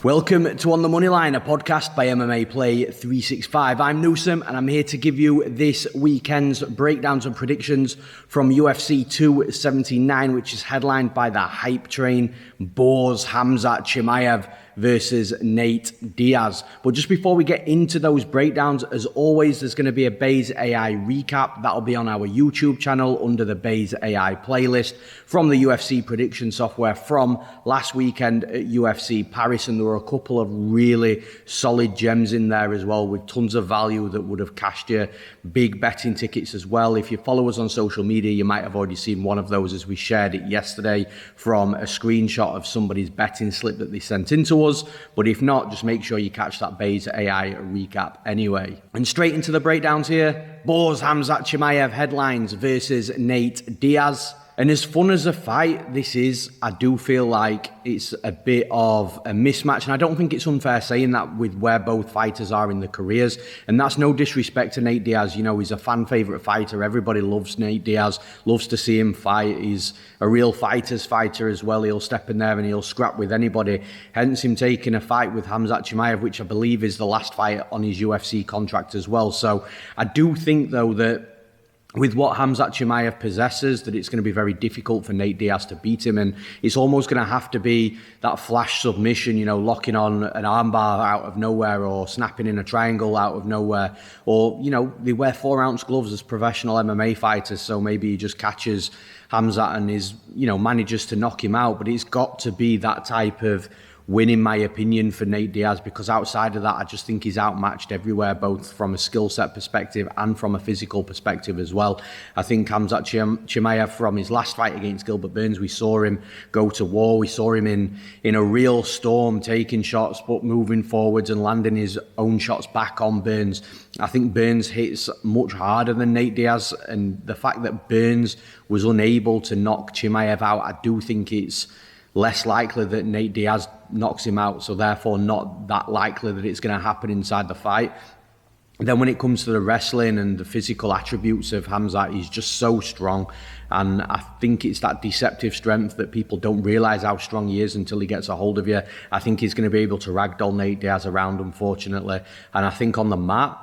Welcome to On The Moneyline, a podcast by MMA Play 365. I'm Newsom and I'm here to give you this weekend's breakdowns and predictions from UFC 279, which is headlined by the hype train, Boars Khamzat Chimaev versus Nate Diaz. But just before we get into those breakdowns, as always, there's going to be a Baze AI recap. That'll be on our YouTube channel under the Baze AI playlist from the UFC prediction software from last weekend at UFC Paris. And there were a couple of really solid gems in there as well, with tons of value that would have cashed you big betting tickets as well. If you follow us on social media, you might have already seen one of those, as we shared it yesterday from a screenshot of somebody's betting slip that they sent into us. But if not, just make sure you catch that Baze AI recap anyway. And straight into the breakdowns here. Boars Khamzat Chimaev headlines versus Nate Diaz. And as fun as a fight this is, I do feel like it's a bit of a mismatch. And I don't think it's unfair saying that with where both fighters are in their careers. And that's no disrespect to Nate Diaz. You know, he's a fan favourite fighter. Everybody loves Nate Diaz, loves to see him fight. He's a real fighter's fighter as well. He'll step in there and he'll scrap with anybody. Hence him taking a fight with Khamzat Chimaev, which I believe is the last fight on his UFC contract as well. So I do think, though, that with what Khamzat Chimaev possesses, that it's going to be very difficult for Nate Diaz to beat him. And it's almost going to have to be that flash submission, you know, locking on an armbar out of nowhere or snapping in a triangle out of nowhere. Or, you know, they wear 4-ounce gloves as professional MMA fighters, so maybe he just catches Khamzat and manages to knock him out. But it's got to be that type of win, in my opinion, for Nate Diaz, because outside of that, I just think he's outmatched everywhere, both from a skill set perspective and from a physical perspective as well. I think Khamzat Chimaev, from his last fight against Gilbert Burns, we saw him go to war. We saw him in a real storm, taking shots, but moving forwards and landing his own shots back on Burns. I think Burns hits much harder than Nate Diaz, and the fact that Burns was unable to knock Chimaev out, I do think it's less likely that Nate Diaz knocks him out, so therefore not that likely that it's going to happen inside the fight. Then when it comes to the wrestling and the physical attributes of Khamzat, he's just so strong. And I think it's that deceptive strength that people don't realise how strong he is until he gets a hold of you. I think he's going to be able to ragdoll Nate Diaz around, unfortunately. And I think on the mat,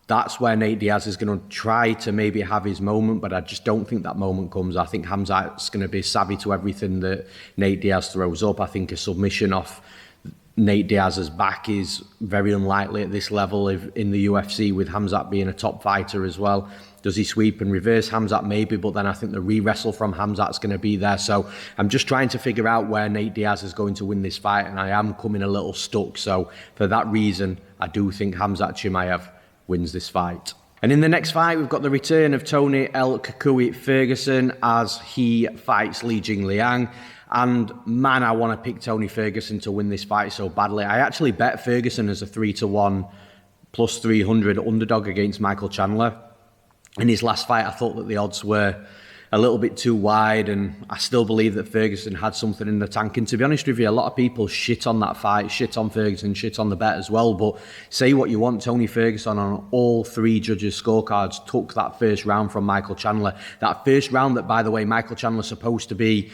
that's where Nate Diaz is going to try to maybe have his moment, but I just don't think that moment comes. I think Khamzat's going to be savvy to everything that Nate Diaz throws up. I think a submission off Nate Diaz's back is very unlikely at this level in the UFC, with Khamzat being a top fighter as well. Does he sweep and reverse Khamzat? Maybe, but then I think the re-wrestle from Khamzat's going to be there. So I'm just trying to figure out where Nate Diaz is going to win this fight, and I am coming a little stuck. So for that reason, I do think Khamzat Chimaev wins this fight. And in the next fight, we've got the return of Tony El Cucuy Ferguson as he fights Li Jingliang. And man, I want to pick Tony Ferguson to win this fight so badly. I actually bet Ferguson as a 3-1 plus 300 underdog against Michael Chandler. In his last fight, I thought that the odds were a little bit too wide, and I still believe that Ferguson had something in the tank. And to be honest with you, a lot of people shit on that fight, shit on Ferguson, shit on the bet as well. But say what you want, Tony Ferguson on all three judges' scorecards took that first round from Michael Chandler. That first round that, by the way, Michael Chandler's supposed to be,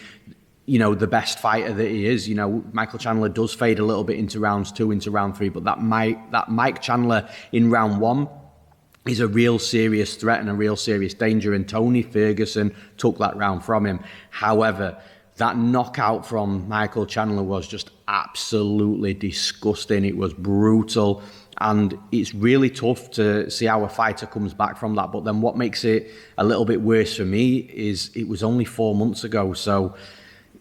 you know, the best fighter that he is. You know, Michael Chandler does fade a little bit into rounds 2, into round 3, but that Mike Chandler in round 1 is a real serious threat and a real serious danger, and Tony Ferguson took that round from him. However, that knockout from Michael Chandler was just absolutely disgusting. It was brutal, and it's really tough to see how a fighter comes back from that. But then what makes it a little bit worse for me is it was only 4 months ago. So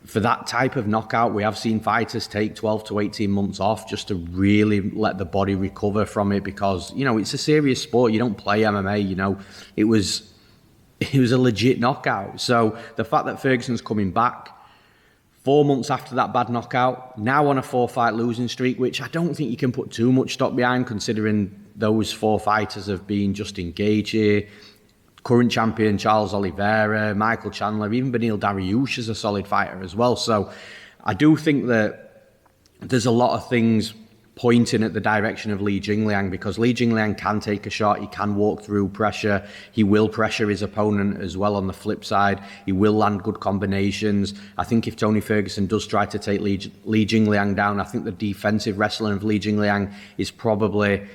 for that type of knockout, we have seen fighters take 12 to 18 months off just to really let the body recover from it, because, you know, it's a serious sport. You don't play MMA, you know. It was a legit knockout. So the fact that Ferguson's coming back 4 months after that bad knockout, now on a 4-fight losing streak, which I don't think you can put too much stock behind, considering those 4 fighters have been just engaged here. Current champion Charles Oliveira, Michael Chandler, even Beneil Dariush is a solid fighter as well. So I do think that there's a lot of things pointing at the direction of Li Jingliang, because Li Jingliang can take a shot, he can walk through pressure, he will pressure his opponent as well on the flip side, he will land good combinations. I think if Tony Ferguson does try to take Li Jingliang down, I think the defensive wrestling of Li Jingliang is probably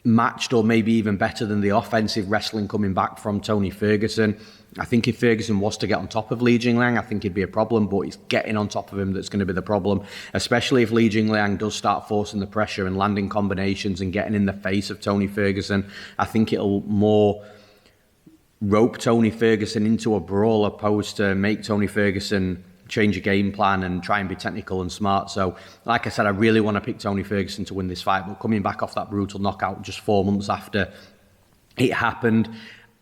matched or maybe even better than the offensive wrestling coming back from Tony Ferguson. I think if Ferguson was to get on top of Li Jingliang, I think it'd be a problem, but it's getting on top of him that's going to be the problem, especially if Li Jingliang does start forcing the pressure and landing combinations and getting in the face of Tony Ferguson. I think it'll more rope Tony Ferguson into a brawl opposed to make Tony Ferguson change a game plan and try and be technical and smart. So, like I said, I really want to pick Tony Ferguson to win this fight, but coming back off that brutal knockout just 4 months after it happened,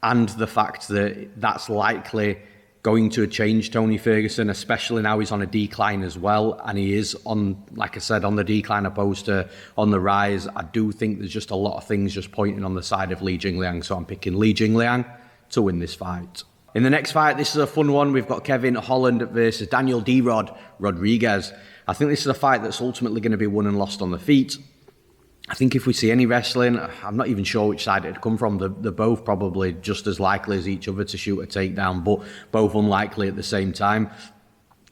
and the fact that that's likely going to change Tony Ferguson, especially now he's on a decline as well, and he is on, like I said, on the decline opposed to on the rise. I do think there's just a lot of things just pointing on the side of Li Jingliang, so I'm picking Li Jingliang to win this fight. In the next fight, this is a fun one. We've got Kevin Holland versus Daniel D-Rod Rodriguez. I think this is a fight that's ultimately going to be won and lost on the feet. I think if we see any wrestling, I'm not even sure which side it'd come from. They're both probably just as likely as each other to shoot a takedown, but both unlikely at the same time.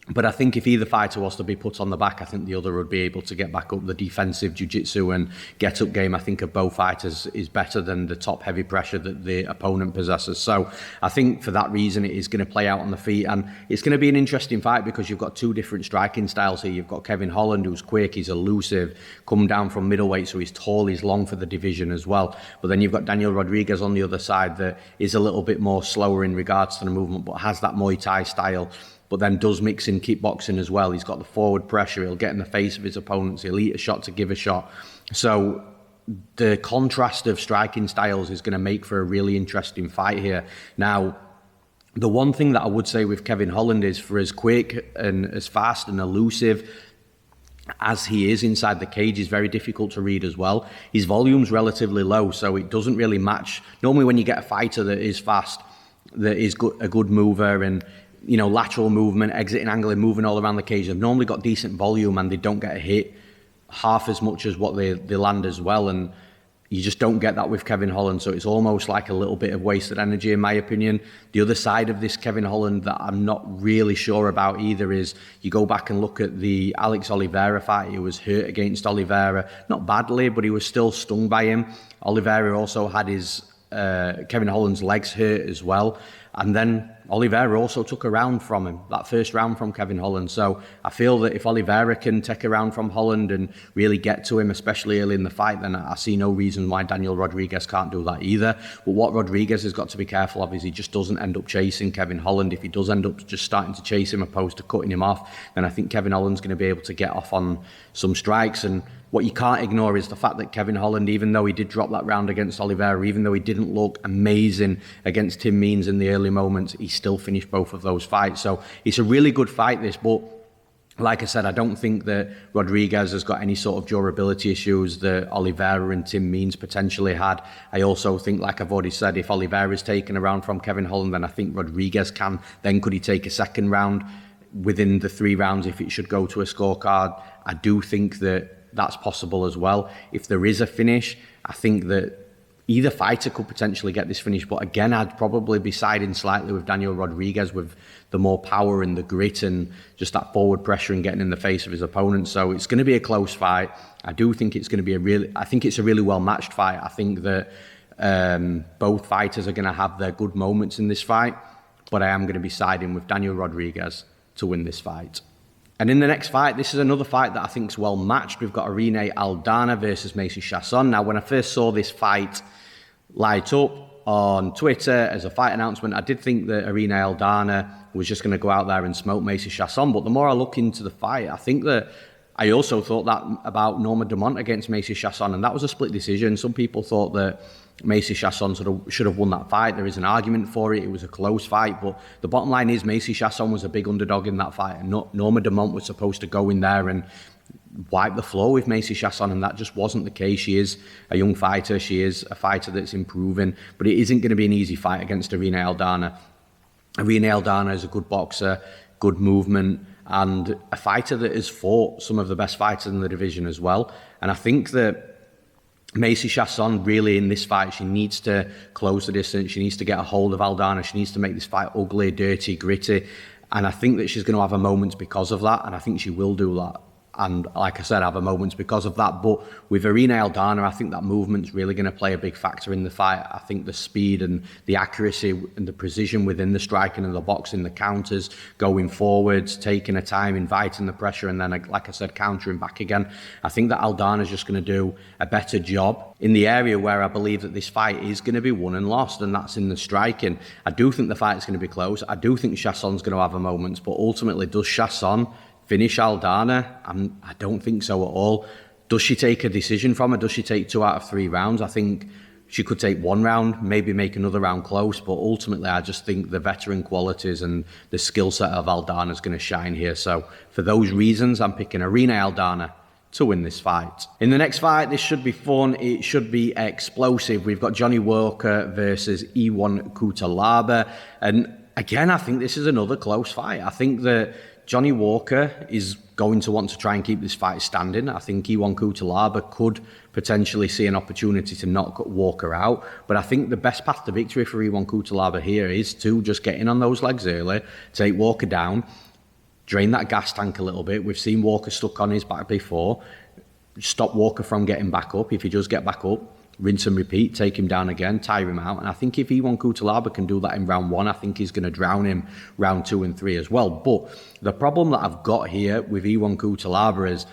But I think if either fighter was to be put on the back, I think the other would be able to get back up. The defensive jiu-jitsu and get-up game, I think, of both fighters is better than the top heavy pressure that the opponent possesses. So I think for that reason, it is going to play out on the feet. And it's going to be an interesting fight because you've got two different striking styles here. You've got Kevin Holland, who's quick, he's elusive, come down from middleweight, so he's tall, he's long for the division as well. But then you've got Daniel Rodriguez on the other side that is a little bit more slower in regards to the movement, but has that Muay Thai style, but then does mix in kickboxing as well. He's got the forward pressure, he'll get in the face of his opponents, he'll eat a shot to give a shot. So the contrast of striking styles is going to make for a really interesting fight here. Now, the one thing that I would say with Kevin Holland is, for as quick and as fast and elusive as he is inside the cage, he's very difficult to read as well. His volume's relatively low, so it doesn't really match. Normally when you get a fighter that is fast, that is a good mover and, you know, lateral movement, exiting angle and moving all around the cage, they've normally got decent volume and they don't get a hit half as much as what they land as well. And you just don't get that with Kevin Holland. So it's almost like a little bit of wasted energy, in my opinion. The other side of this Kevin Holland that I'm not really sure about either is, you go back and look at the Alex Oliveira fight. He was hurt against Oliveira, not badly, but he was still stung by him. Oliveira also had his Kevin Holland's legs hurt as well. And then Oliveira also took a round from him, that first round from Kevin Holland. So I feel that if Oliveira can take a round from Holland and really get to him, especially early in the fight, then I see no reason why Daniel Rodriguez can't do that either. But what Rodriguez has got to be careful of is he just doesn't end up chasing Kevin Holland. If he does end up just starting to chase him opposed to cutting him off, then I think Kevin Holland's going to be able to get off on some strikes. And what you can't ignore is the fact that Kevin Holland, even though he did drop that round against Oliveira, even though he didn't look amazing against Tim Means in the early moments, he still finished both of those fights. So it's a really good fight, this, but like I said, I don't think that Rodriguez has got any sort of durability issues that Oliveira and Tim Means potentially had. I also think, like I've already said, if Oliveira's taken a round from Kevin Holland, then I think Rodriguez can. Then could he take a second round within the 3 rounds if it should go to a scorecard? I do think that that's possible as well. If there is a finish, I think that either fighter could potentially get this finish, but again, I'd probably be siding slightly with Daniel Rodriguez with the more power and the grit and just that forward pressure and getting in the face of his opponent. So it's going to be a close fight. I do think it's going to be I think it's a really well matched fight. I think that both fighters are going to have their good moments in this fight, but I am going to be siding with Daniel Rodriguez to win this fight. And in the next fight, this is another fight that I think is well matched. We've got Irene Aldana versus Macy Chiasson. Now, when I first saw this fight light up on Twitter as a fight announcement, I did think that Irene Aldana was just going to go out there and smoke Macy Chiasson. But the more I look into the fight, I think that I also thought that about Norma Dumont against Macy Chiasson, and that was a split decision. Some people thought that Macy Chiasson should have won that fight. There is an argument for it. It was a close fight, but the bottom line is Macy Chiasson was a big underdog in that fight, and Norma Dumont was supposed to go in there and wipe the floor with Macy Chiasson, and that just wasn't the case. She is a young fighter. She is a fighter that's improving, but it isn't going to be an easy fight against Irene Aldana. Irene Aldana is a good boxer, good movement, and a fighter that has fought some of the best fighters in the division as well. And I think that Macy Chiasson really in this fight, she needs to close the distance. She needs to get a hold of Aldana. She needs to make this fight ugly, dirty, gritty. And I think that she's going to have her moments because of that. And I think she will do that. And like I said, have her moments because of that. But with Irene Aldana, I think that movement's really going to play a big factor in the fight. I think the speed and the accuracy and the precision within the striking and the boxing, the counters, going forwards, taking her time, inviting the pressure, and then, like I said, countering back again. I think that Aldana's just going to do a better job in the area where I believe that this fight is going to be won and lost, and that's in the striking. I do think the fight's going to be close. I do think Chiasson's going to have her moments, but ultimately, does Chiasson finish Aldana? I don't think so at all. Does she take a decision from her? Does she take 2 out of 3 rounds? I think she could take 1 round, maybe make another round close, but ultimately I just think the veteran qualities and the skill set of Aldana is going to shine here. So for those reasons, I'm picking Irene Aldana to win this fight. In the next fight, this should be fun. It should be explosive. We've got Johnny Walker versus Ion Cutelaba. And again, I think this is another close fight. I think that Johnny Walker is going to want to try and keep this fight standing. I think Ion Cutelaba could potentially see an opportunity to knock Walker out. But I think the best path to victory for Ion Cutelaba here is to just get in on those legs early, take Walker down, drain that gas tank a little bit. We've seen Walker stuck on his back before. Stop Walker from getting back up. If he does get back up, rinse and repeat, take him down again, tire him out. And I think if Ion Cutelaba can do that in round 1, I think he's going to drown him round 2 and 3 as well. But the problem that I've got here with Ion Cutelaba is,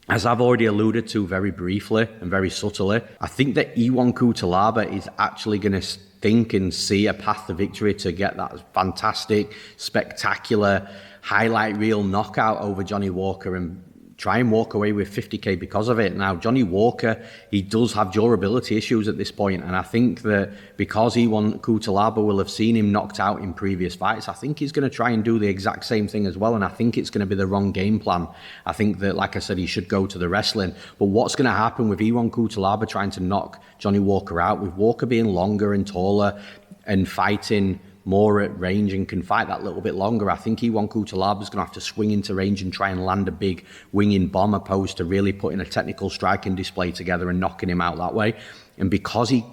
as I've already alluded to very briefly and very subtly, I think that Ion Cutelaba is actually going to think and see a path to victory to get that fantastic, spectacular highlight reel knockout over Johnny Walker and try and walk away with 50k because of it. Now, Johnny Walker, he does have durability issues at this point, and I think that because Ion Cutelaba will have seen him knocked out in previous fights, I think he's going to try and do the exact same thing as well, and I think it's going to be the wrong game plan. I think that, like I said, he should go to the wrestling. But what's going to happen with Ion Cutelaba trying to knock Johnny Walker out, with Walker being longer and taller and fighting more at range and can fight that little bit longer, I think Ion Cutelaba is going to have to swing into range and try and land a big winging bomb, opposed to really putting a technical striking display together and knocking him out that way. And because he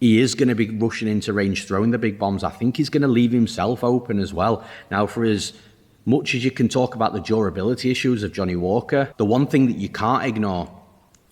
is going to be rushing into range, throwing the big bombs, I think he's going to leave himself open as well. Now, for as much as you can talk about the durability issues of Johnny Walker, the one thing that you can't ignore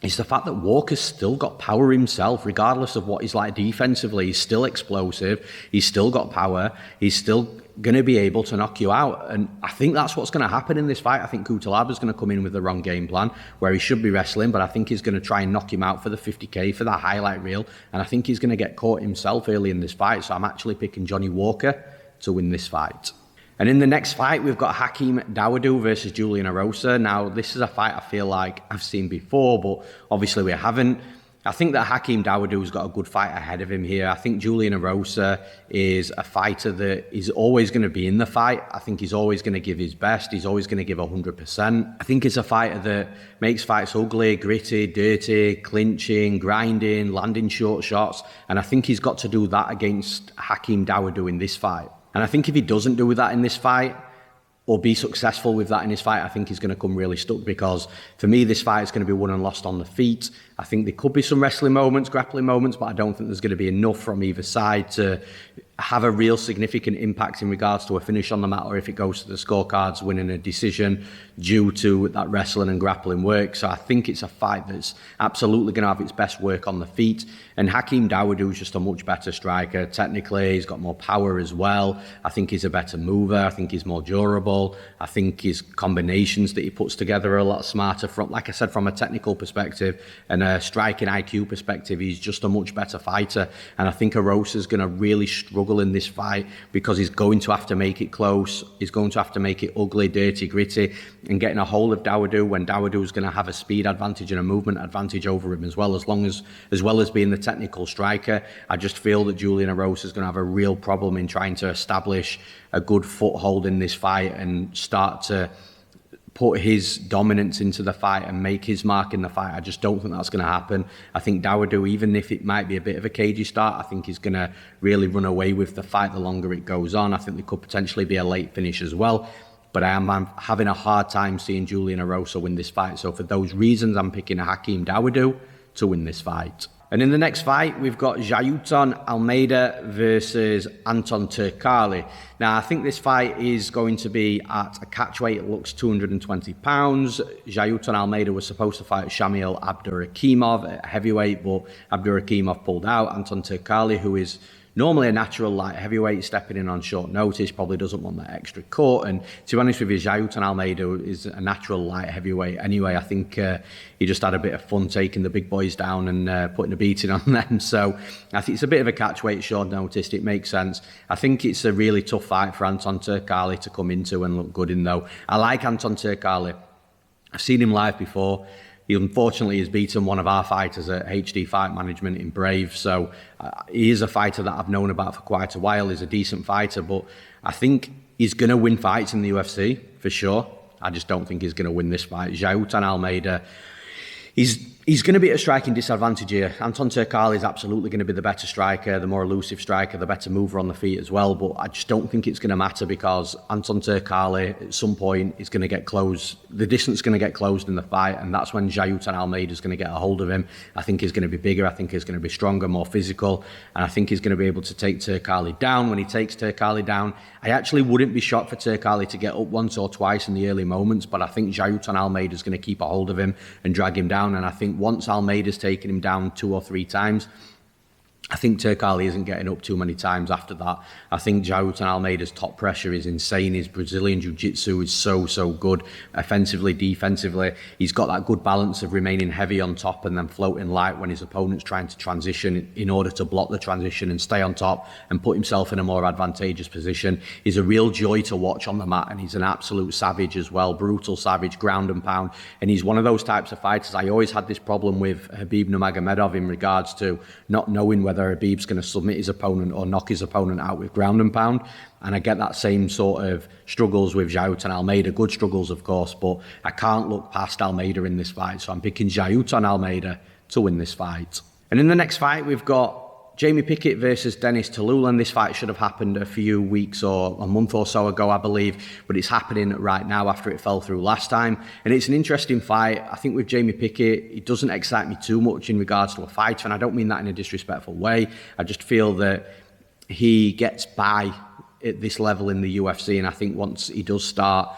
is the fact that Walker's still got power himself, regardless of what he's like defensively. He's still explosive. He's still got power. He's still going to be able to knock you out. And I think that's what's going to happen in this fight. I think Cutelaba's going to come in with the wrong game plan, where he should be wrestling, but I think he's going to try and knock him out for the 50k, for that highlight reel. And I think he's going to get caught himself early in this fight. So I'm actually picking Johnny Walker to win this fight. And in the next fight, we've got Hakeem Dawodu versus Julian Erosa. Now, this is a fight I feel like I've seen before, but obviously we haven't. I think that Hakeem Dawodu's got a good fight ahead of him here. I think Julian Erosa is a fighter that is always going to be in the fight. I think he's always going to give his best. He's always going to give 100%. I think it's a fighter that makes fights ugly, gritty, dirty, clinching, grinding, landing short shots. And I think he's got to do that against Hakeem Dawodu in this fight. And I think if he doesn't do that in this fight, or be successful with that in his fight, I think he's going to come really stuck, because for me, this fight is going to be won and lost on the feet. I think there could be some wrestling moments, grappling moments, but I don't think there's going to be enough from either side to have a real significant impact in regards to a finish on the mat, or if it goes to the scorecards, winning a decision due to that wrestling and grappling work. So I think it's a fight that's absolutely going to have its best work on the feet. And Hakeem Dawodu is just a much better striker. Technically, he's got more power as well. I think he's a better mover. I think he's more durable. I think his combinations that he puts together are a lot smarter. From, like I said, from a technical perspective and a striking IQ perspective, he's just a much better fighter. And I think Erosa's going to really struggle in this fight, because he's going to have to make it close. He's going to have to make it ugly, dirty, gritty, and getting a hold of Dawodu, when Dawodu's going to have a speed advantage and a movement advantage over him as well as being the technical striker. I just feel that Julian Erosa is going to have a real problem in trying to establish a good foothold in this fight and start to put his dominance into the fight and make his mark in the fight. I just don't think that's going to happen. I think Dawodu, even if it might be a bit of a cagey start, I think he's going to really run away with the fight the longer it goes on. I think there could potentially be a late finish as well. but I'm having a hard time seeing Julian Erosa win this fight. So for those reasons, I'm picking Hakeem Dawodu to win this fight. And in the next fight, we've got Jailton Almeida versus Anton Turkalj. Now, I think this fight is going to be at a catchweight. It looks 220 pounds. Jailton Almeida was supposed to fight Shamil Abdurakhimov at heavyweight, but Abdurakhimov pulled out. Anton Turkalj, who is normally a natural light heavyweight, stepping in on short notice, probably doesn't want that extra cut. And to be honest with you, Jailton Almeida is a natural light heavyweight anyway. I think he just had a bit of fun taking the big boys down and putting a beating on them. So I think it's a bit of a catchweight, short notice. It makes sense. I think it's a really tough fight for Anton Turkalj to come into and look good in, though. I like Anton Turkalj. I've seen him live before. He unfortunately has beaten one of our fighters at HD Fight Management in Brave. So he is a fighter that I've known about for quite a while. He's a decent fighter, but I think he's going to win fights in the UFC for sure. I just don't think he's going to win this fight. Jailton Almeida, he's going to be at a striking disadvantage here. Anton Turkalj is absolutely going to be the better striker, the more elusive striker, the better mover on the feet as well. But I just don't think it's going to matter because Anton Turkalj at some point is going to get closed. The distance is going to get closed in the fight, and that's when Jailton Almeida is going to get a hold of him. I think he's going to be bigger. I think he's going to be stronger, more physical, and I think he's going to be able to take Turkalj down. When he takes Turkalj down, I actually wouldn't be shocked for Turkalj to get up once or twice in the early moments, but I think Jailton Almeida is going to keep a hold of him and drag him down. And I think once Almeida's taken him down 2 or 3 times, I think Turkalj isn't getting up too many times after that. I think Jailton Almeida's top pressure is insane. His Brazilian Jiu-Jitsu is so good, offensively, defensively. He's got that good balance of remaining heavy on top and then floating light when his opponent's trying to transition in order to block the transition and stay on top and put himself in a more advantageous position. He's a real joy to watch on the mat, and he's an absolute savage as well, brutal savage, ground and pound. And he's one of those types of fighters. I always had this problem with Khabib Nurmagomedov in regards to not knowing whether Khabib's going to submit his opponent or knock his opponent out with ground and pound. And I get that same sort of struggles with Jailton Almeida, good struggles of course, but I can't look past Almeida in this fight. So I'm picking Jailton Almeida to win this fight. And in the next fight, we've got Jamie Pickett versus Denis Tiuliulin. This fight should have happened a few weeks or a month or so ago, I believe, but it's happening right now after it fell through last time. And it's an interesting fight. I think with Jamie Pickett, it doesn't excite me too much in regards to a fighter, and I don't mean that in a disrespectful way. I just feel that he gets by at this level in the UFC, and I think once he does start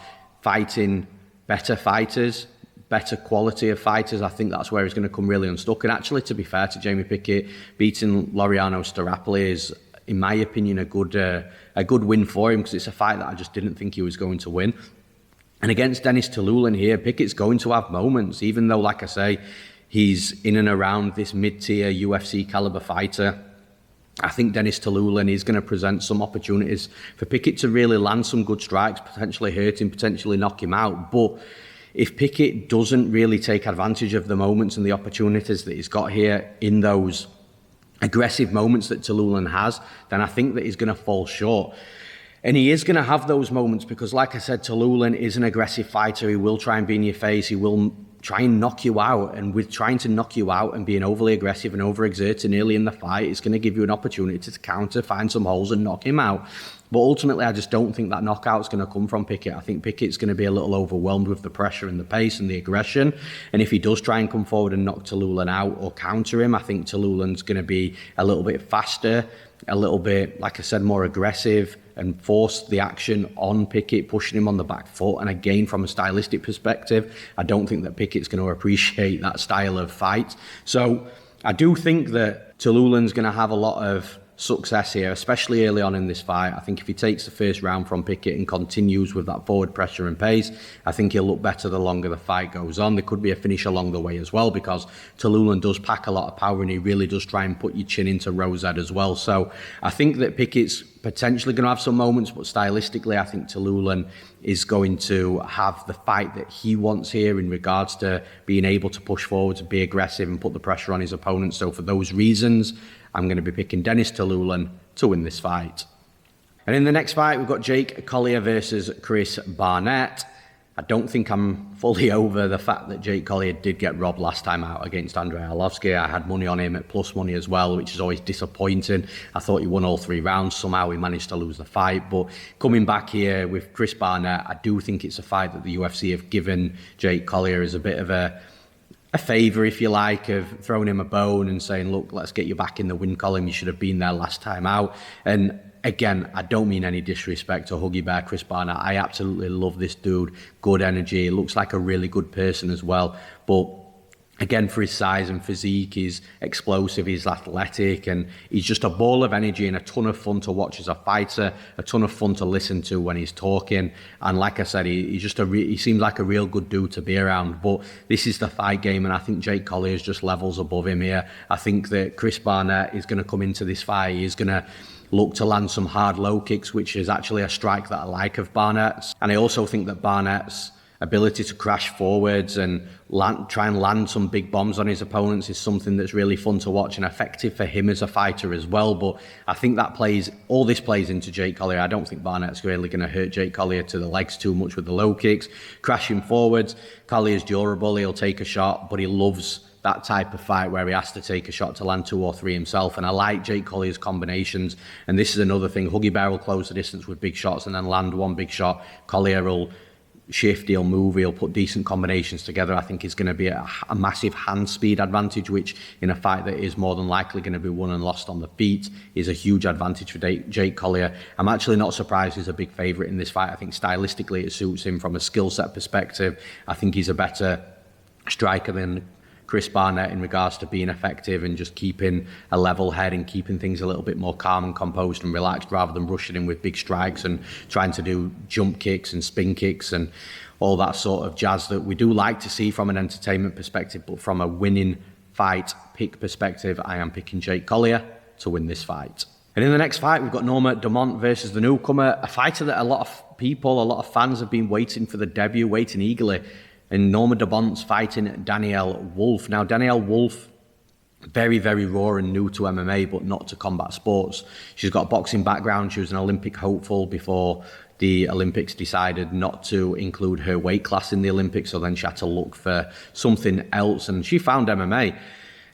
fighting better fighters, better quality of fighters, I think that's where he's going to come really unstuck. And actually, to be fair to Jamie Pickett, beating Laureano Starapoli is, in my opinion, a good win for him, because it's a fight that I just didn't think he was going to win. And against Denis Tiuliulin here, Pickett's going to have moments, even though, like I say, he's in and around this mid-tier UFC caliber fighter. I think Denis Tiuliulin is going to present some opportunities for Pickett to really land some good strikes, potentially hurt him, potentially knock him out. But if Pickett doesn't really take advantage of the moments and the opportunities that he's got here in those aggressive moments that Tiuliulin has, then I think that he's going to fall short. And he is going to have those moments because, like I said, Tiuliulin is an aggressive fighter. He will try and be in your face. He will try and knock you out. And with trying to knock you out and being overly aggressive and overexerting early in the fight, it's going to give you an opportunity to counter, find some holes and knock him out. But ultimately, I just don't think that knockout's going to come from Pickett. I think Pickett's going to be a little overwhelmed with the pressure and the pace and the aggression. And if he does try and come forward and knock Tiuliulin out or counter him, I think Tiuliulin's going to be a little bit faster, a little bit, like I said, more aggressive and force the action on Pickett, pushing him on the back foot. And again, from a stylistic perspective, I don't think that Pickett's going to appreciate that style of fight. So I do think that Tiuliulin's going to have a lot of success here, especially early on in this fight. I think if he takes the first round from Pickett and continues with that forward pressure and pace, I think he'll look better the longer the fight goes on. There could be a finish along the way as well, because Tiuliulin does pack a lot of power and he really does try and put your chin into Rosad as well. So I think that Pickett's potentially going to have some moments, but stylistically, I think Tiuliulin is going to have the fight that he wants here in regards to being able to push forward, to be aggressive and put the pressure on his opponent. So for those reasons, I'm going to be picking Denis Tiuliulin to win this fight. And in the next fight, we've got Jake Collier versus Chris Barnett. I don't think I'm fully over the fact that Jake Collier did get robbed last time out against Andrei Arlovski. I had money on him at plus money as well, which is always disappointing. I thought he won all 3 rounds. Somehow he managed to lose the fight. But coming back here with Chris Barnett, I do think it's a fight that the UFC have given Jake Collier as a bit of a favour, if you like, of throwing him a bone and saying, look, let's get you back in the win column. You should have been there last time out. And again, I don't mean any disrespect to Huggy Bear, Chris Barnett. I absolutely love this dude. Good energy. Looks like a really good person as well. But again, for his size and physique, he's explosive, he's athletic, and he's just a ball of energy and a ton of fun to watch as a fighter, a ton of fun to listen to when he's talking. And like I said, he seems like a real good dude to be around. But this is the fight game, and I think Jake Collier is just levels above him here. I think that Chris Barnett is going to come into this fight. He's going to look to land some hard low kicks, which is actually a strike that I like of Barnett's. And I also think that Barnett's ability to crash forwards and try and land some big bombs on his opponents is something that's really fun to watch and effective for him as a fighter as well. But I think that all this plays into Jake Collier. I don't think Barnett's really going to hurt Jake Collier to the legs too much with the low kicks. Crashing forwards, Collier's durable, he'll take a shot, but he loves that type of fight where he has to take a shot to land 2 or 3 himself. And I like Jake Collier's combinations. And this is another thing. Huggy Bear will close the distance with big shots and then land one big shot. Collier will shift, he'll move, he'll put decent combinations together. I think it's going to be a massive hand speed advantage, which in a fight that is more than likely going to be won and lost on the feet is a huge advantage for Jake Collier. I'm actually not surprised he's a big favourite in this fight. I think stylistically it suits him from a skill set perspective. I think he's a better striker than Chris Barnett in regards to being effective and just keeping a level head and keeping things a little bit more calm and composed and relaxed rather than rushing in with big strikes and trying to do jump kicks and spin kicks and all that sort of jazz that we do like to see from an entertainment perspective. But from a winning fight pick perspective, I am picking Jake Collier to win this fight. And in the next fight, we've got Norma Dumont versus the newcomer, a fighter that a lot of fans have been waiting for the debut, waiting eagerly. And Norma Dumont's fighting Danyelle Wolf. Now, Danyelle Wolf, very, very raw and new to MMA, but not to combat sports. She's got a boxing background. She was an Olympic hopeful before the Olympics decided not to include her weight class in the Olympics. So then she had to look for something else. And she found MMA.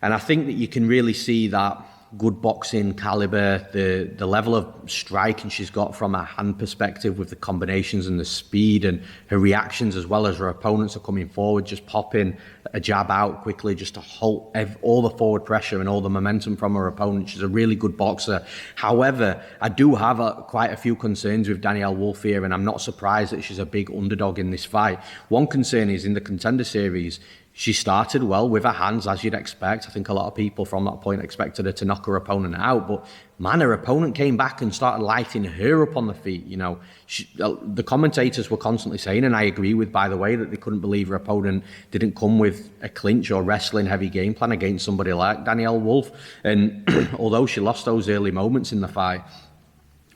And I think that you can really see that good boxing caliber, the level of striking she's got from a hand perspective with the combinations and the speed and her reactions, as well as her opponents are coming forward, just popping a jab out quickly just to halt all the forward pressure and all the momentum from her opponent. She's a really good boxer. However, I do have quite a few concerns with Danyelle Wolf here, and I'm not surprised that she's a big underdog in this fight. One concern is in the Contender Series, she started well with her hands, as you'd expect. I think a lot of people from that point expected her to knock her opponent out. But man, her opponent came back and started lighting her up on the feet. You know, the commentators were constantly saying, and I agree with, by the way, that they couldn't believe her opponent didn't come with a clinch or wrestling heavy game plan against somebody like Danyelle Wolf. And although she lost those early moments in the fight,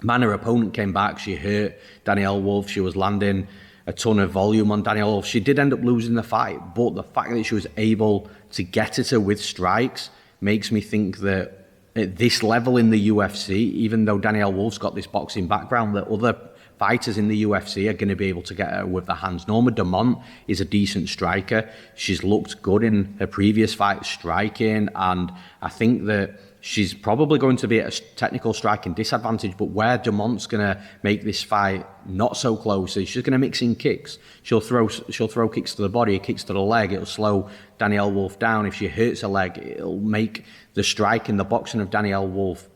man, her opponent came back. She hurt Danyelle Wolf. She was landing a ton of volume on Danyelle Wolf. She did end up losing the fight, but the fact that she was able to get at her with strikes makes me think that at this level in the UFC, even though Danyelle Wolf's got this boxing background, that other fighters in the UFC are going to be able to get her with the hands. Norma Dumont is a decent striker. She's looked good in her previous fight striking, and I think that she's probably going to be at a technical striking disadvantage, but where Dumont's going to make this fight not so close is she's going to mix in kicks. She'll throw kicks to the body, kicks to the leg. It'll slow Danyelle Wolf down. If she hurts her leg, it'll make the striking, the boxing of Danyelle Wolf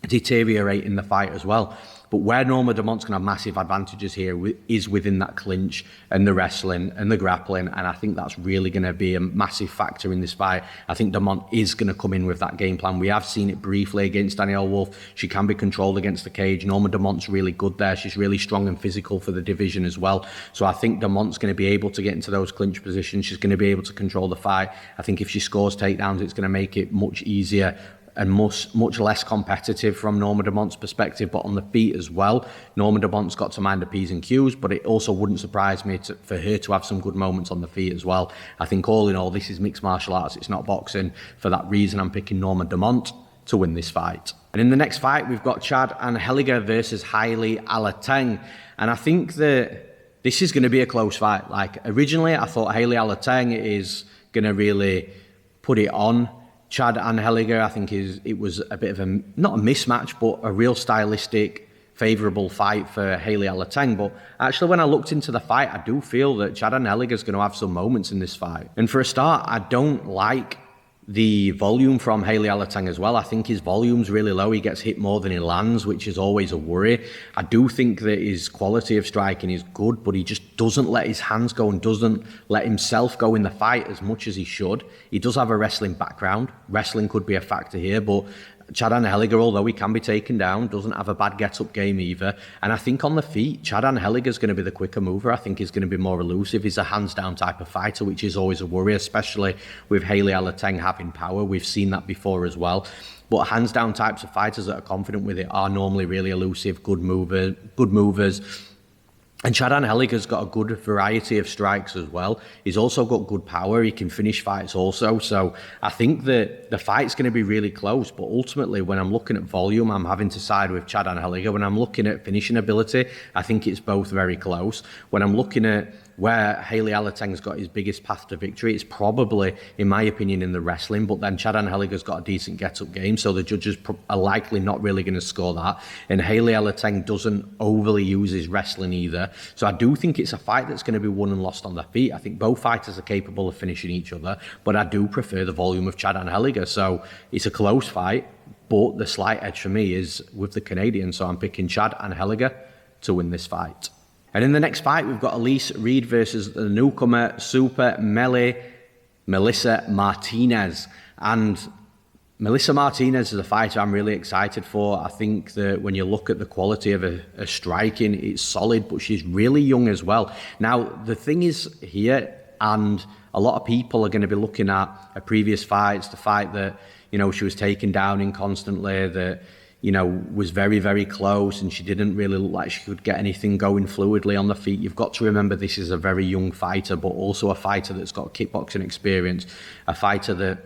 deteriorate in the fight as well. But where Norma Dumont's going to have massive advantages here is within that clinch and the wrestling and the grappling. And I think that's really going to be a massive factor in this fight. I think Dumont is going to come in with that game plan. We have seen it briefly against Danyelle Wolf. She can be controlled against the cage. Norma Dumont's really good there. She's really strong and physical for the division as well. So I think Dumont's going to be able to get into those clinch positions. She's going to be able to control the fight. I think if she scores takedowns, it's going to make it much easier and much less competitive from Norma Dumont's perspective, but on the feet as well. Norma Dumont's got to mind the P's and Q's, but it also wouldn't surprise me for her to have some good moments on the feet as well. I think all in all, this is mixed martial arts, it's not boxing. For that reason, I'm picking Norma Dumont to win this fight. And in the next fight, we've got Anheliger versus Heili Alateng. And I think that this is going to be a close fight. Like, originally, I thought Heili Alateng is going to really put it on Chad Anheliger. I think it was a bit of a, not a mismatch, but a real stylistic, favourable fight for Heili Alateng. But actually, when I looked into the fight, I do feel that Chad Anheliger is going to have some moments in this fight. And for a start, I don't like the volume from Heili Alateng as well. I think his volume's really low. He gets hit more than he lands, which is always a worry. I do think that his quality of striking is good, but he just doesn't let his hands go and doesn't let himself go in the fight as much as he should. He does have a wrestling background. Wrestling could be a factor here, but Chad Anheliger, although he can be taken down, doesn't have a bad get-up game either. And I think on the feet, Chad Anheliger is going to be the quicker mover. I think he's going to be more elusive. He's a hands-down type of fighter, which is always a worry, especially with Heili Alateng having power. We've seen that before as well. But hands-down types of fighters that are confident with it are normally really elusive, good movers. And Chad Anheliger's got a good variety of strikes as well. He's also got good power. He can finish fights also. So I think that the fight's going to be really close. But ultimately, when I'm looking at volume, I'm having to side with Chad Anheliger. When I'm looking at finishing ability, I think it's both very close. When I'm looking at where Heili Alateng's got his biggest path to victory, it's probably, in my opinion, in the wrestling. But then Chad Anheliger's got a decent get-up game, so the judges are likely not really going to score that. And Heili Alateng doesn't overly use his wrestling either. So I do think it's a fight that's going to be won and lost on their feet. I think both fighters are capable of finishing each other, but I do prefer the volume of Chad Anheliger. So it's a close fight, but the slight edge for me is with the Canadian. So I'm picking Chad Anheliger to win this fight. And in the next fight, we've got Elise Reed versus the newcomer Super Melee Melissa Martinez. And Melissa Martinez is a fighter I'm really excited for. I think that when you look at the quality of her striking, it's solid, but she's really young as well. Now, the thing is here, and a lot of people are going to be looking at her previous fights, the fight that, you know, she was taken down in constantly, that, you know, was very, very close, and she didn't really look like she could get anything going fluidly on the feet. You've got to remember this is a very young fighter, but also a fighter that's got kickboxing experience, a fighter that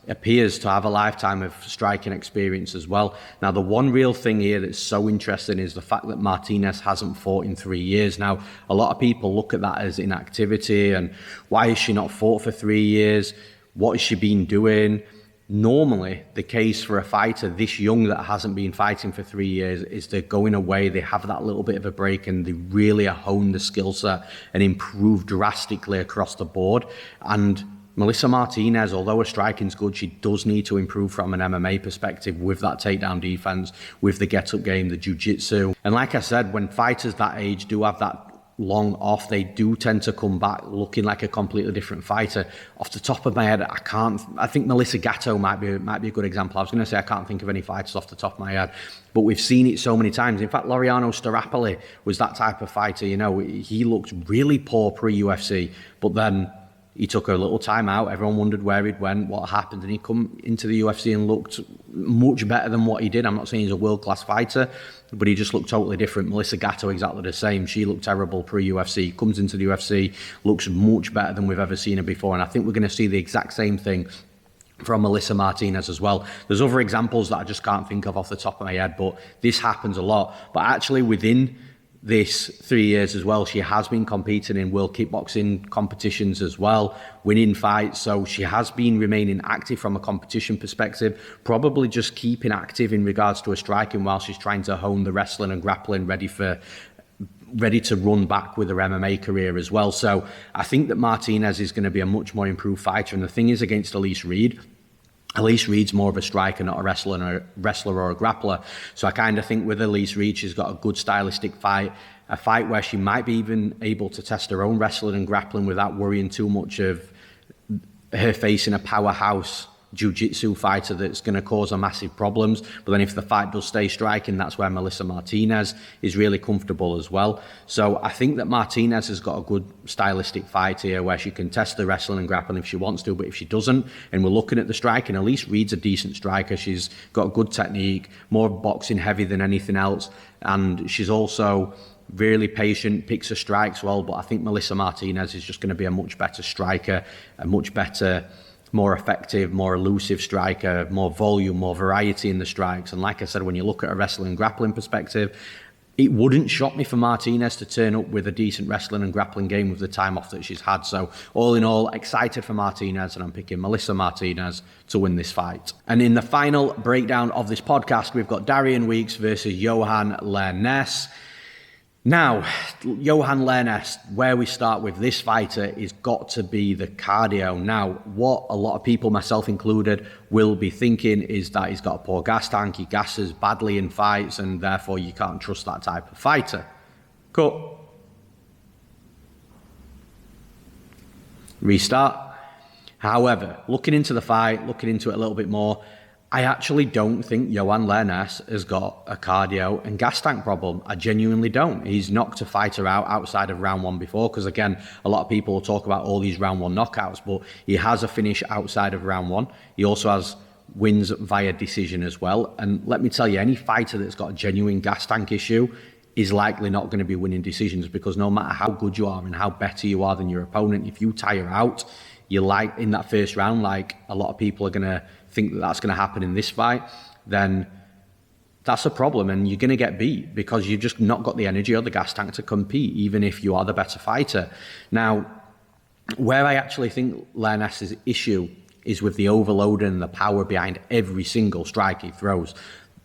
appears to have a lifetime of striking experience as well. Now, the one real thing here that's so interesting is the fact that Martinez hasn't fought in 3 years. Now, a lot of people look at that as inactivity, and why has she not fought for 3 years? What has she been doing? Normally, the case for a fighter this young that hasn't been fighting for 3 years is they're going away, they have that little bit of a break, and they really hone the skill set and improve drastically across the board. And Melissa Martinez, although her striking's good, she does need to improve from an MMA perspective with that takedown defense, with the get-up game, the jiu-jitsu. And like I said, when fighters that age do have that long off, they do tend to come back looking like a completely different fighter. Off the top of my head, I think Melissa Gatto might be a good example. I was going to say I can't think of any fighters off the top of my head, but we've seen it so many times. In fact, Laureano Starapoli was that type of fighter. You know, he looked really poor pre-UFC, but then he took a little time out. Everyone wondered where he'd went, what happened, and he come into the UFC and looked much better than what he did. I'm not saying he's a world-class fighter, but he just looked totally different. Melissa Gatto, exactly the same. She looked terrible pre-UFC, comes into the UFC, looks much better than we've ever seen her before. And I think we're going to see the exact same thing from Melissa Martinez as well. There's other examples that I just can't think of off the top of my head, but this happens a lot. But actually within this 3 years as well, she has been competing in world kickboxing competitions as well, winning fights. So she has been remaining active from a competition perspective, probably just keeping active in regards to her striking while she's trying to hone the wrestling and grappling, ready to run back with her MMA career as well. So I think that Martinez is going to be a much more improved fighter. And the thing is, against Elise Reed more of a striker, not a wrestler or a grappler. So I kind of think with Elise Reed, she's got a good stylistic fight, a fight where she might be even able to test her own wrestling and grappling without worrying too much of her facing a powerhouse jiu-jitsu fighter that's going to cause her massive problems. But then if the fight does stay striking, that's where Melissa Martinez is really comfortable as well. So I think that Martinez has got a good stylistic fight here where she can test the wrestling and grappling if she wants to, but if she doesn't, and we're looking at the striking, Elise Reed's a decent striker. She's got good technique, more boxing heavy than anything else, and she's also really patient, picks her strikes well. But I think Melissa Martinez is just going to be a much better striker, a much better, more effective, more elusive striker, more volume, more variety in the strikes. And like I said, when you look at a wrestling and grappling perspective, it wouldn't shock me for Martinez to turn up with a decent wrestling and grappling game with the time off that she's had. So all in all, excited for Martinez, and I'm picking Melissa Martinez to win this fight. And in the final breakdown of this podcast, we've got Darian Weeks versus Johan Lernes. Now, Johan Lernes, where we start with this fighter is got to be the cardio. Now, what a lot of people, myself included, will be thinking is that he's got a poor gas tank, he gasses badly in fights, and therefore you can't trust that type of fighter. Cut. Restart. However, looking into the fight, looking into it a little bit more, I actually don't think Johan Lernes has got a cardio and gas tank problem. I genuinely don't. He's knocked a fighter out outside of round one before, because again, a lot of people will talk about all these round one knockouts, but he has a finish outside of round one. He also has wins via decision as well. And let me tell you, any fighter that's got a genuine gas tank issue is likely not going to be winning decisions, because no matter how good you are and how better you are than your opponent, if you tire out, you're like in that first round, like a lot of people are going to think that that's going to happen in this fight, then that's a problem, and you're going to get beat because you've just not got the energy or the gas tank to compete, even if you are the better fighter. Now, where I actually think Lernes's issue is with the overload and the power behind every single strike he throws.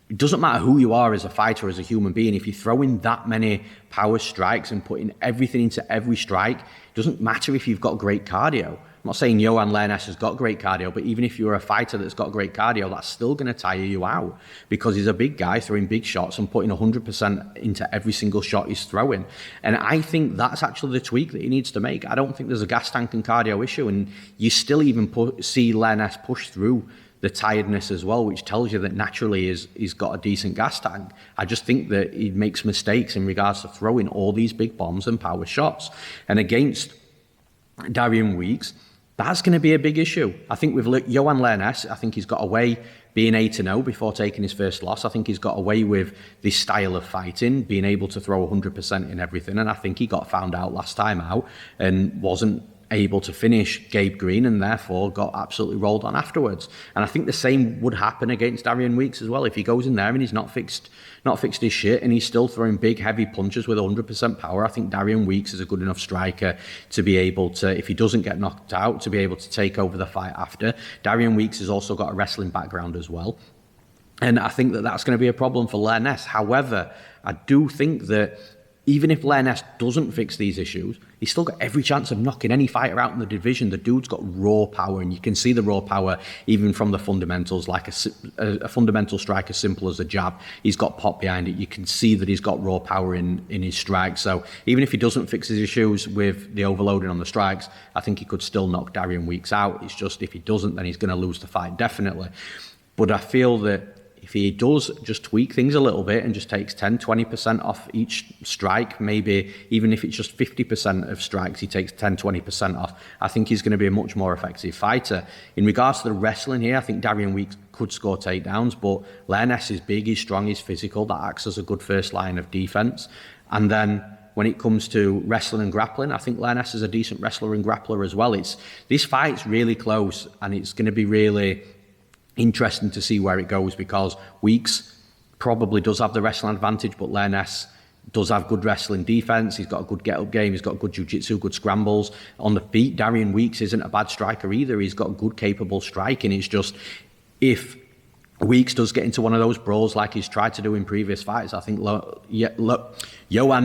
It doesn't matter who you are as a fighter, as a human being, if you're throwing that many power strikes and putting everything into every strike, it doesn't matter if you've got great cardio. I'm not saying Johan Lernes has got great cardio, but even if you're a fighter that's got great cardio, that's still going to tire you out, because he's a big guy throwing big shots and putting 100% into every single shot he's throwing. And I think that's actually the tweak that he needs to make. I don't think there's a gas tank and cardio issue, and you still even see Lernes push through the tiredness as well, which tells you that naturally he's got a decent gas tank. I just think that he makes mistakes in regards to throwing all these big bombs and power shots. And against Darian Weeks, that's going to be a big issue. I think with Johan Lernes, I think he's got away being 8-0 before taking his first loss. I think he's got away with this style of fighting, being able to throw 100% in everything. And I think he got found out last time out and wasn't able to finish Gabe Green, and therefore got absolutely rolled on afterwards. And I think the same would happen against Darian Weeks as well. If he goes in there and he's not fixed his shit and he's still throwing big heavy punches with 100% power, I think Darian Weeks is a good enough striker to be able to, if he doesn't get knocked out, to be able to take over the fight after. Darian Weeks has also got a wrestling background as well, and I think that that's going to be a problem for Lernes. However, I do think that even if Lernes doesn't fix these issues, he's still got every chance of knocking any fighter out in the division. The dude's got raw power, and you can see the raw power even from the fundamentals, like a fundamental strike as simple as a jab. He's got pop behind it. You can see that he's got raw power in his strikes. So even if he doesn't fix his issues with the overloading on the strikes, I think he could still knock Darian Weeks out. It's just if he doesn't, then he's going to lose the fight, definitely. But I feel that if he does just tweak things a little bit and just takes 10-20% off each strike, maybe even if it's just 50% of strikes, he takes 10-20% off, I think he's going to be a much more effective fighter. In regards to the wrestling here, I think Darian Weeks could score takedowns, but Lernes is big, he's strong, he's physical. That acts as a good first line of defense. And then when it comes to wrestling and grappling, I think Lernes is a decent wrestler and grappler as well. This fight's really close, and it's going to be really interesting to see where it goes, because Weeks probably does have the wrestling advantage, but Lernes does have good wrestling defense. He's got a good get-up game. He's got good jiu-jitsu, good scrambles on the feet. Darian Weeks isn't a bad striker either. He's got good, capable striking. It's just if Weeks does get into one of those brawls like he's tried to do in previous fights, I think Johan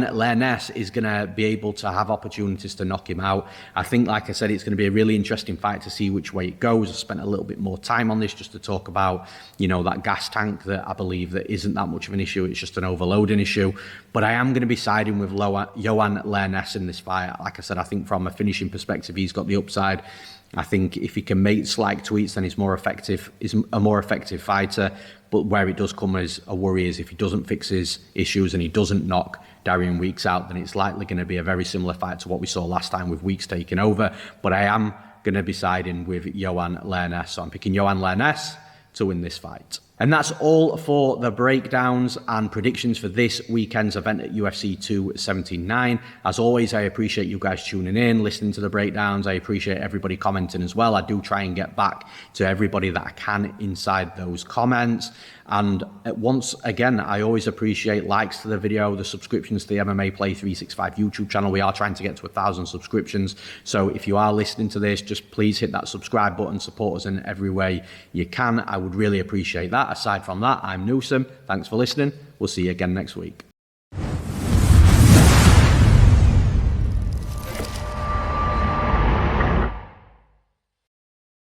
Lernes is going to be able to have opportunities to knock him out. I think, like I said, it's going to be a really interesting fight to see which way it goes. I spent a little bit more time on this just to talk about, that gas tank that I believe that isn't that much of an issue. It's just an overloading issue. But I am going to be siding with Johan Lernes in this fight. Like I said, I think from a finishing perspective, he's got the upside. I think if he can make slight tweaks, then he's a more effective fighter. But where it does come as a worry is if he doesn't fix his issues and he doesn't knock Darian Weeks out, then it's likely going to be a very similar fight to what we saw last time with Weeks taking over. But I am going to be siding with Johan Lernes. So I'm picking Johan Lernes to win this fight. And that's all for the breakdowns and predictions for this weekend's event at UFC 279. As always, I appreciate you guys tuning in, listening to the breakdowns. I appreciate everybody commenting as well. I do try and get back to everybody that I can inside those comments. And once again, I always appreciate likes to the video, the subscriptions to the MMA Play 365 YouTube channel. We are trying to get to 1,000 subscriptions. So if you are listening to this, just please hit that subscribe button, support us in every way you can. I would really appreciate that. Aside from that, I'm Newsome. Thanks for listening. We'll see you again next week.